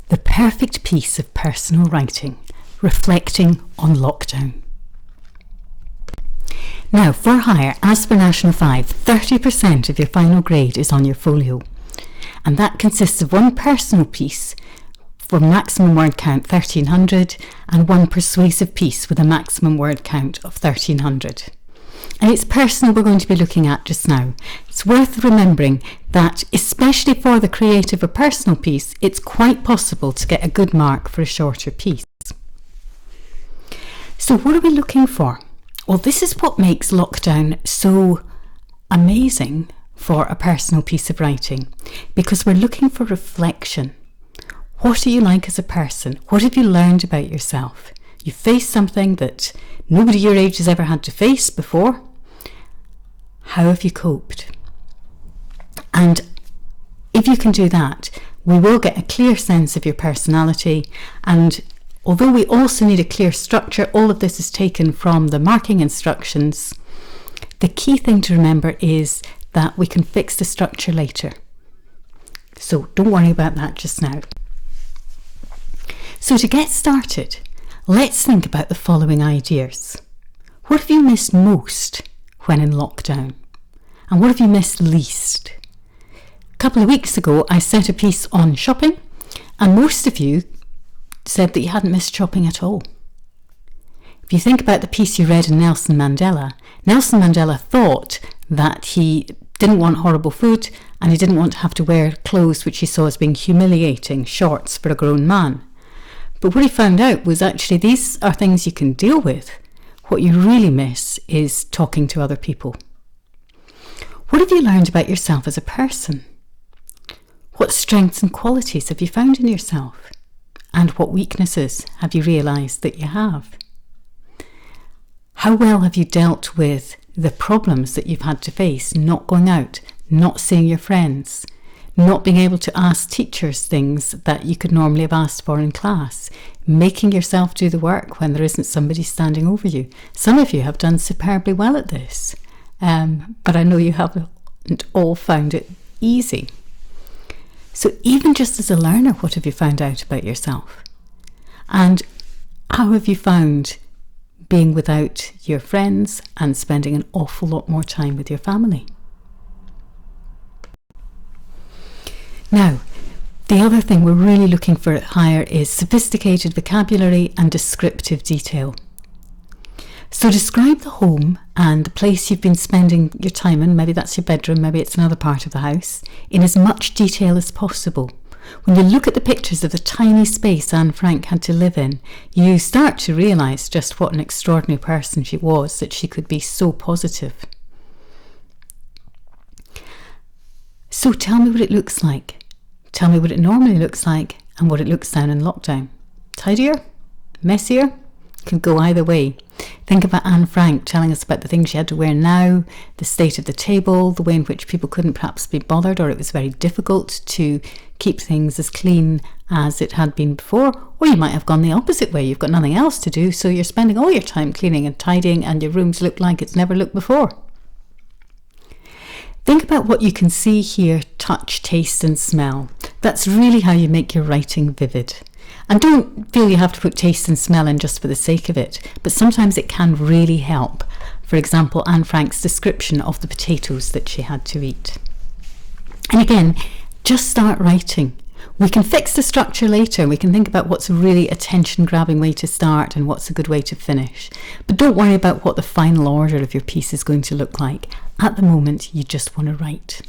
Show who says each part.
Speaker 1: The perfect piece of personal writing, reflecting on lockdown. Now, for hire, as per National 5, 30% of your final grade is on your folio. And that consists of one personal piece for maximum word count 1300 and one persuasive piece with a maximum word count of 1300. And it's personal we're going to be looking at just now. It's worth remembering that, especially for the creative or personal piece, it's quite possible to get a good mark for a shorter piece. So what are we looking for? Well, this is what makes lockdown so amazing for a personal piece of writing, because we're looking for reflection. What are you like as a person? What have you learned about yourself? You faced something that nobody your age has ever had to face before. How have you coped? And if you can do that, we will get a clear sense of your personality. And although we also need a clear structure, all of this is taken from the marking instructions. The key thing to remember is that we can fix the structure later. So don't worry about that just now. So to get started, let's think about the following ideas. What have you missed most when in lockdown? And what have you missed least? A couple of weeks ago, I sent a piece on shopping, and most of you said that you hadn't missed shopping at all. If you think about the piece you read in Nelson Mandela thought that he didn't want horrible food and he didn't want to have to wear clothes which he saw as being humiliating, shorts for a grown man. But what he found out was actually these are things you can deal with. What you really miss is talking to other people. What have you learned about yourself as a person? What strengths and qualities have you found in yourself? And what weaknesses have you realised that you have? How well have you dealt with the problems that you've had to face, not going out, not seeing your friends, not being able to ask teachers things that you could normally have asked for in class, making yourself do the work when there isn't somebody standing over you? Some of you have done superbly well at this, but I know you haven't all found it easy. So even just as a learner, what have you found out about yourself? And how have you found being without your friends and spending an awful lot more time with your family? Now, the other thing we're really looking for at hire is sophisticated vocabulary and descriptive detail. So describe the home and the place you've been spending your time in, maybe that's your bedroom, maybe it's another part of the house, in as much detail as possible. When you look at the pictures of the tiny space Anne Frank had to live in, you start to realise just what an extraordinary person she was, that she could be so positive. So tell me what it looks like. Tell me what it normally looks like and what it looks down in lockdown. Tidier? Messier? Can go either way. Think about Anne Frank telling us about the things she had to wear now, the state of the table, the way in which people couldn't perhaps be bothered, or it was very difficult to keep things as clean as it had been before. Or you might have gone the opposite way. You've got nothing else to do, so you're spending all your time cleaning and tidying and your rooms look like it's never looked before. Think about what you can see, hear, touch, taste and smell. That's really how you make your writing vivid. And don't feel you have to put taste and smell in just for the sake of it, but sometimes it can really help. For example, Anne Frank's description of the potatoes that she had to eat. And again, just start writing. We can fix the structure later. We can think about what's a really attention-grabbing way to start and what's a good way to finish. But don't worry about what the final order of your piece is going to look like. At the moment, you just want to write.